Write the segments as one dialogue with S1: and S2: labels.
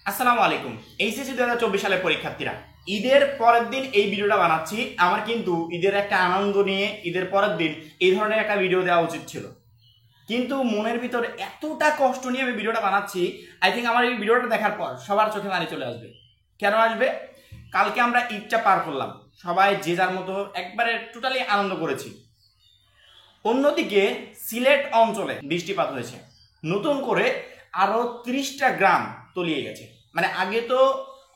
S1: আসসালামু আলাইকুম। এইচএসসি 2024 সালের পরীক্ষার্থীরা, ঈদের পরের দিন এই ভিডিওটা বানাচ্ছি। আমার কিন্তু ঈদের একটা আনন্দ নিয়ে ঈদের পরের দিন এই ধরনের একটা ভিডিও দেওয়া উচিত ছিল, কিন্তু মনের ভিতর এতটা কষ্ট নিয়ে আমি ভিডিওটা বানাচ্ছি। আই থিঙ্ক আমার এই ভিডিওটা দেখার পর সবার চোখে পানি চলে আসবে। কেন আসবে? কালকে আমরা ঈদটা পার করলাম, সবাই যে যার মতো একবারে টোটালি আনন্দ করেছি। অন্যদিকে সিলেট অঞ্চলে বৃষ্টিপাত হয়েছে, নতুন করে আরো 30টা গ্রাম তলিয়ে গেছে। মানে আগে তো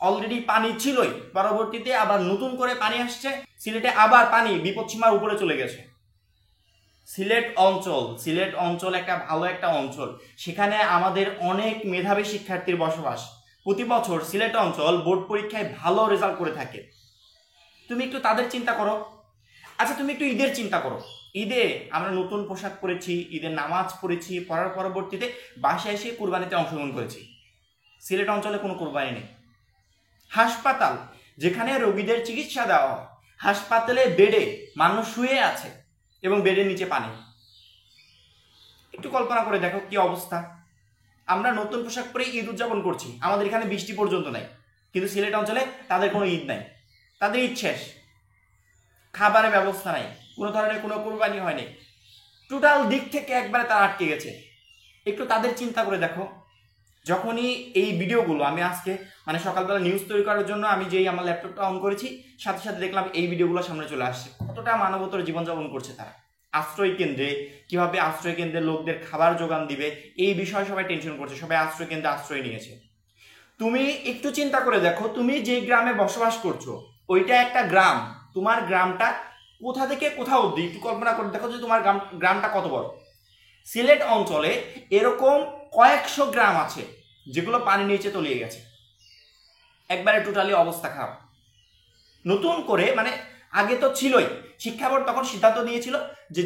S1: অলরেডি পানি ছিলই, পরবর্তীতে আবার নতুন করে পানি আসছে। সিলেটে আবার পানি বিপদসীমার উপরে চলে গেছে। সিলেট অঞ্চল একটা ভালো একটা অঞ্চল, সেখানে আমাদের অনেক মেধাবী শিক্ষার্থীর বসবাস। প্রতি বছর সিলেট অঞ্চল বোর্ড পরীক্ষায় ভালো রেজাল্ট করে থাকে। তুমি একটু তাদের চিন্তা করো। আচ্ছা, তুমি একটু ঈদের চিন্তা করো। ঈদে আমরা নতুন পোশাক পরেছি, ঈদের নামাজ পড়েছি, পড়ার পরবর্তীতে বাসায় এসে কুরবানিতে অংশগ্রহণ করেছি। সিলেট অঞ্চলে কোনো কুরবানি নেই। হাসপাতাল, যেখানে রোগীদের চিকিৎসা দেওয়া হয়, হাসপাতালে বেডে মানুষ শুয়ে আছে এবং বেডের নিচে পানি। একটু কল্পনা করে দেখো কি অবস্থা। আমরা নতুন পোশাক পরে ঈদ উদযাপন করছি, আমাদের এখানে বৃষ্টি পর্যন্ত নাই, কিন্তু সিলেট অঞ্চলে তাদের কোনো ঈদ নাই, তাদের ঈদ শেষ। খাবারের ব্যবস্থা নাই, কোনো ধরনের কোনো কুরবানি হয়নি, টোটাল দিক থেকে একবারে তারা আটকে গেছে। একটু তাদের চিন্তা করে দেখো। যখনই এই ভিডিওগুলো আমি আজকে সকালবেলা নিউজ তৈরি করার জন্য আমি যেই আমার ল্যাপটপটা অন করেছি, সাথে সাথে দেখলাম এই ভিডিওগুলো সামনে চলে আসছে। কতটা মানবতর জীবনযাপন করছে তারা। আশ্রয় কেন্দ্রে কিভাবে আশ্রয় কেন্দ্রের লোকদের খাবার যোগান দিবে, এই বিষয়ে সবাই টেনশন করছে, সবাই আশ্রয় কেন্দ্রে আশ্রয় নিয়েছে। তুমি একটু চিন্তা করে দেখো, তুমি যে গ্রামে বসবাস করছো ওইটা একটা গ্রাম। তোমার গ্রামটা কোথা থেকে কোথা অবধি একটু কল্পনা করে দেখো যে তোমার গ্রামটা কত বড়। সিলেট অঞ্চলে এরকম কয়েকশো গ্রাম আছে যেগুলো পানির নিচে তলিয়ে গেছে, একবারে টোটালি অবস্থা খারাপ। নতুন করে আগে তো ছিলই, শিক্ষা বোর্ড তখন সিদ্ধান্ত নিয়েছিল যে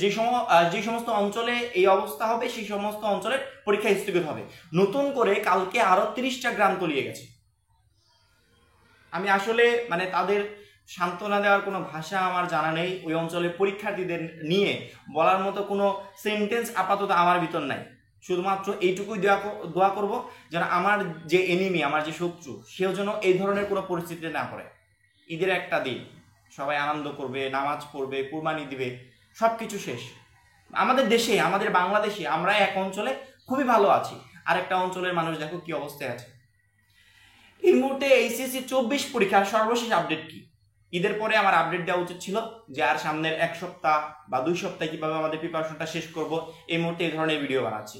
S1: যে সমস্ত অঞ্চলে এই অবস্থা হবে সেই সমস্ত অঞ্চলের পরীক্ষা স্থগিত হবে। নতুন করে কালকে আরো 30টা গ্রাম তলিয়ে গেছে। আমি আসলে তাদের সান্ত্বনা দেওয়ার কোনো ভাষা আমার জানা নেই। ওই অঞ্চলের পরীক্ষার্থীদের নিয়ে বলার মতো কোনো সেন্টেন্স আপাতত আমার ভিতর নাই। শুধুমাত্র এইটুকুই দোয়া করব যেন আমার যে এনিমি, আমার যে শত্রু, সেও যেন এই ধরনের কোনো পরিস্থিতিতে না পড়ে। ঈদের একটা দিন সবাই আনন্দ করবে, নামাজ পড়বে, কুরবানি দিবে, সব কিছু শেষ। আমাদের দেশে, আমাদের বাংলাদেশে আমরা এক অঞ্চলে খুবই ভালো আছি, আর একটা অঞ্চলের মানুষ দেখো কি অবস্থায় আছে। এই মুহূর্তে এইচএসসি 24 পরীক্ষার সর্বশেষ আপডেট কি? ঈদের পরে আমার আপডেট দেওয়া উচিত ছিল যে আর সামনের 1 সপ্তাহ বা 2 সপ্তাহ কিভাবে আমাদের প্রিপারেশনটা শেষ করব। এই মুহূর্তে এই ধরনের ভিডিও বানাচ্ছি,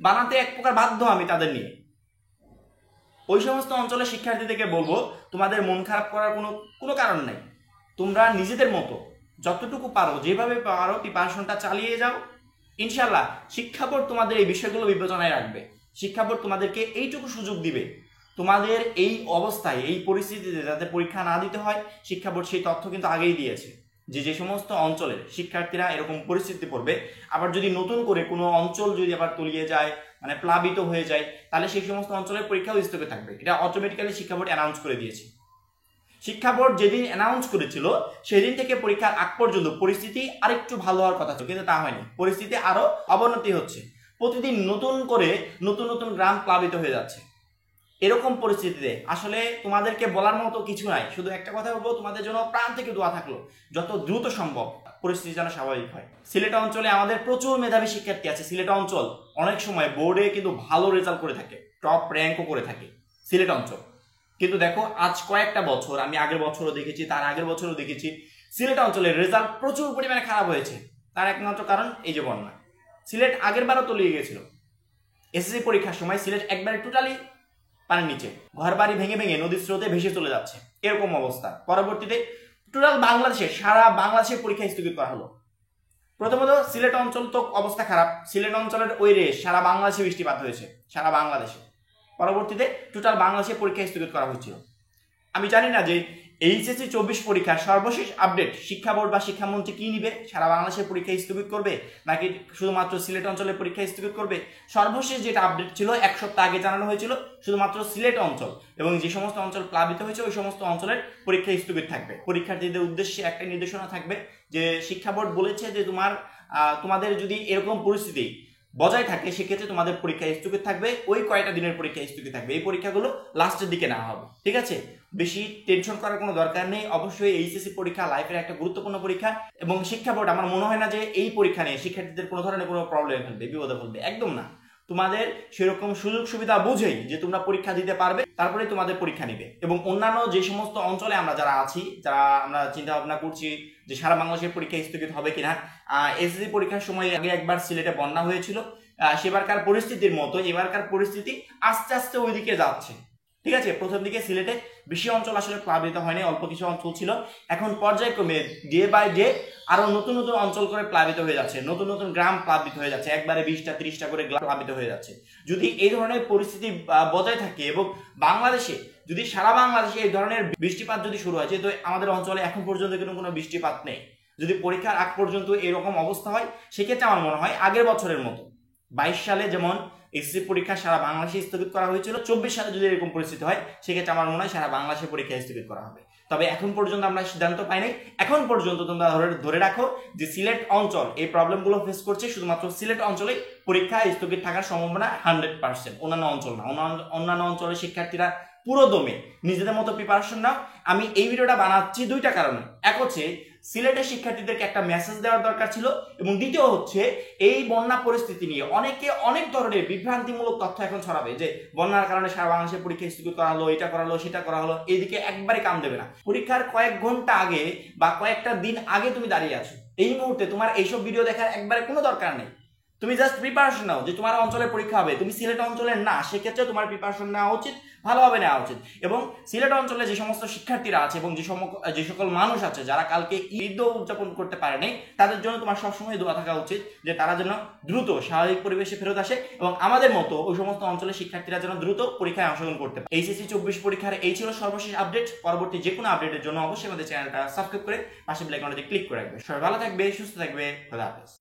S1: বানাতে এক প্রকার বাধ্য আমি তাদের নিয়ে। ওই সমস্ত অঞ্চলের শিক্ষার্থীদেরকে বলবো, তোমাদের মন খারাপ করার কোনো কারণ নেই। তোমরা নিজেদের মতো যতটুকু পারো, যেভাবে পারো প্রিপারেশনটা চালিয়ে যাও। ইনশাল্লাহ শিক্ষা বোর্ড তোমাদের এই বিষয়গুলো বিবেচনায় রাখবে। শিক্ষা বোর্ড তোমাদেরকে এইটুকু সুযোগ দিবে, তোমাদের এই অবস্থায়, এই পরিস্থিতিতে যাতে পরীক্ষা না দিতে হয়। শিক্ষা বোর্ড সেই তথ্য কিন্তু আগেই দিয়েছে যে সমস্ত অঞ্চলের শিক্ষার্থীরা এরকম পরিস্থিতি পড়বে, আবার যদি নতুন করে কোনো অঞ্চল যদি আবার তলিয়ে যায়, প্লাবিত হয়ে যায়, তাহলে সেই সমস্ত অঞ্চলের পরীক্ষাও স্থগিত থাকবে। এটা অটোমেটিক্যালি শিক্ষা বোর্ড অ্যানাউন্স করে দিয়েছে। শিক্ষা বোর্ড যেদিন অ্যানাউন্স করেছিল সেদিন থেকে পরীক্ষার আগ পর্যন্ত পরিস্থিতি আরেকটু ভালো হওয়ার কথা ছিল, কিন্তু তা হয়নি। পরিস্থিতি আরো অবনতি হচ্ছে। প্রতিদিন নতুন করে নতুন নতুন গ্রাম প্লাবিত হয়ে যাচ্ছে। এরকম পরিস্থিতিতে আসলে তোমাদেরকে বলার মতো কিছু নাই। শুধু একটা কথা বলবো, তোমাদের জন্য প্রাণ থেকে দোয়া থাকলো যত দ্রুত সম্ভব পরিস্থিতি যেন স্বাভাবিক হয়। সিলেট অঞ্চলে আমাদের প্রচুর মেধাবী শিক্ষার্থী আছে। সিলেট অঞ্চল অনেক সময় বোর্ডে কিন্তু ভালো রেজাল্ট করে থাকে, টপ র্যাঙ্কও করে থাকে সিলেট অঞ্চল। কিন্তু দেখো আজ কয়েকটা বছর, আমি আগের বছরও দেখেছি, তার আগের বছরও দেখেছি, সিলেট অঞ্চলের রেজাল্ট প্রচুর পরিমাণে খারাপ হয়েছে। তার একমাত্র কারণ এই যে বন্যা। সিলেট আগের বারও তলিয়ে গেছিল। এসএসসি পরীক্ষার সময় সিলেট একবারে টোটালি পানির নিচে, ঘর বাড়ি ভেঙে ভেঙে নদীর স্রোতে ভেসে চলে যাচ্ছে, এরকম অবস্থা। পরবর্তীতে টোটাল সারা বাংলাদেশের পরীক্ষা স্থগিত করা হলো। প্রথমত সিলেট অঞ্চল তো অবস্থা খারাপ, সিলেট অঞ্চলের ওই রেশ সারা বাংলাদেশে বৃষ্টিপাত হয়েছে, সারা বাংলাদেশে। পরবর্তীতে টোটাল বাংলাদেশের পরীক্ষা স্থগিত করা হয়েছিল। আমি জানি না যে এইচএসসি 24 পরীক্ষার সর্বশেষ আপডেট শিক্ষা বোর্ড বা শিক্ষামন্ত্রী কি নিবে, সারা বাংলাদেশের পরীক্ষা স্থগিত করবে নাকি শুধুমাত্র সিলেট অঞ্চলের পরীক্ষা স্থগিত করবে। সর্বশেষ যেটা আপডেট ছিল 1 সপ্তাহ আগে জানানো হয়েছিল শুধুমাত্র সিলেট অঞ্চল এবং যে সমস্ত অঞ্চল প্লাবিত হয়েছে ওই সমস্ত অঞ্চলের পরীক্ষা স্থগিত থাকবে। পরীক্ষার্থীদের উদ্দেশ্যে একটা নির্দেশনা থাকবে যে শিক্ষা বোর্ড বলেছে যে তোমাদের যদি এরকম পরিস্থিতি বজায় থাকে, সেক্ষেত্রে তোমাদের পরীক্ষা স্থগিত থাকবে, ওই কয়টা দিনের পরীক্ষা স্থগিত থাকবে। এই পরীক্ষাগুলো লাস্টের দিকে নেওয়া হবে, ঠিক আছে? বেশি টেনশন করার কোনো দরকার নেই। অবশ্যই এইচএসসি পরীক্ষা লাইফের একটা গুরুত্বপূর্ণ পরীক্ষা, এবং শিক্ষা বোর্ড আমার মনে হয় না যে এই পরীক্ষা নিয়ে শিক্ষার্থীদের কোনো ধরনের কোনো প্রবলেম ফেলবে, বিপদে ফেলবে, একদম না। তোমাদের সেরকম সুযোগ সুবিধা বুঝেই যে তোমরা পরীক্ষা দিতে পারবে, তারপরে তোমাদের পরীক্ষা নিবে। এবং অন্যান্য যে সমস্ত অঞ্চলে আমরা যারা আছি, যারা আমরা চিন্তা ভাবনা করছি যে সারা বাংলাদেশের পরীক্ষা স্থগিত হবে কিনা, এসএসসি পরীক্ষার সময় আগে একবার সিলেটে বন্যা হয়েছিল, সেবারকার পরিস্থিতির মতো এবারকার পরিস্থিতি আস্তে আস্তে ওইদিকে যাচ্ছে, ঠিক আছে? প্রথম দিকে সিলেটে বেশি অঞ্চল আসলে প্লাবিত হয়নি, অল্প কিছু অঞ্চল ছিল। এখন পর্যায়ক্রমে ডে বাই ডে আরো নতুন নতুন অঞ্চল করে প্লাবিত হয়ে যাচ্ছে, নতুন নতুন গ্রাম প্লাবিত হয়ে যাচ্ছে, একবারে 20টা 30টা করে গ্রাম প্লাবিত হয়ে যাচ্ছে। যদি এই ধরনের পরিস্থিতি বজায় থাকে এবং বাংলাদেশে যদি সারা বাংলাদেশে এই ধরনের বৃষ্টিপাত যদি শুরু হয়, যেহেতু আমাদের অঞ্চলে এখন পর্যন্ত কিন্তু কোনো বৃষ্টিপাত নেই, যদি পরীক্ষার আগ পর্যন্ত এরকম অবস্থা হয়, সেক্ষেত্রে আমার মনে হয় আগের বছরের মতো 22 সালে যেমন এসএসসি পরীক্ষা সারা বাংলাদেশে স্থগিত করা হয়েছিল, 24 সালে যদি এরকম পরিস্থিতি হয়, সেক্ষেত্রে আমার মনে হয় সারা বাংলাদেশে পরীক্ষা স্থগিত করা হবে। তবে এখন পর্যন্ত আমরা সিদ্ধান্ত পাই নাই। এখন পর্যন্ত তোমরা ধরে রাখো যে সিলেট অঞ্চল এই প্রবলেমগুলো ফেস করছে, শুধুমাত্র সিলেট অঞ্চলেই পরীক্ষা স্থগিত থাকার সম্ভাবনা 100%, অন্যান্য অঞ্চল না। অন্যান্য অঞ্চলের শিক্ষার্থীরা পুরো দমে নিজেদের মতো প্রিপারেশন নাও। আমি এই ভিডিওটা বানাচ্ছি দুইটা কারণে। এক হচ্ছে সিলেটের শিক্ষার্থীদেরকে একটা মেসেজ দেওয়ার দরকার ছিল, এবং দ্বিতীয় হচ্ছে এই বন্যা পরিস্থিতি নিয়ে অনেকে অনেক ধরনের বিভ্রান্তিমূলক তথ্য এখন ছড়াবে যে বন্যার কারণে সারা বাংলাদেশের পরীক্ষা স্থগিত করা হলো, এটা করা হলো, সেটা করা হলো। এইদিকে একবারে কাম দেবে না। পরীক্ষার কয়েক ঘন্টা আগে বা কয়েকটা দিন আগে তুমি দাঁড়িয়ে আছো, এই মুহূর্তে তোমার এইসব ভিডিও দেখার একবারে কোনো দরকার নেই। তুমি জাস্ট প্রিপারেশন নাও যে তোমার অঞ্চলে পরীক্ষা হবে, তুমি সিলেট অঞ্চলের না, সেক্ষেত্রে তোমার প্রিপারেশন নেওয়া উচিত, ভালোভাবে নেওয়া উচিত। এবং সিলেট অঞ্চলে যে সমস্ত শিক্ষার্থীরা আছে এবং যে সকল মানুষ আছে যারা কালকে ঈদও উদযাপন করতে পারেনি, তাদের জন্য তোমার সবসময় দোয়া থাকা উচিত যে তারা যেন দ্রুত স্বাভাবিক পরিবেশে ফেরত আসে, এবং আমাদের মতো ওই সমস্ত অঞ্চলের শিক্ষার্থীরা যেন দ্রুত পরীক্ষায় অংশগ্রহণ করতে পারে। এইচএসসি 24 পরীক্ষার এই ছিল সর্বশেষ আপডেট। পরবর্তী যে কোনো আপডেটের জন্য অবশ্যই আমাদের চ্যানেলটা সাবস্ক্রাইব করে পাশে বেল আইকনটাতে ক্লিক করে রাখবে। সবাই ভালো থাকবে, সুস্থ থাকবে, খোদা হাফেজ।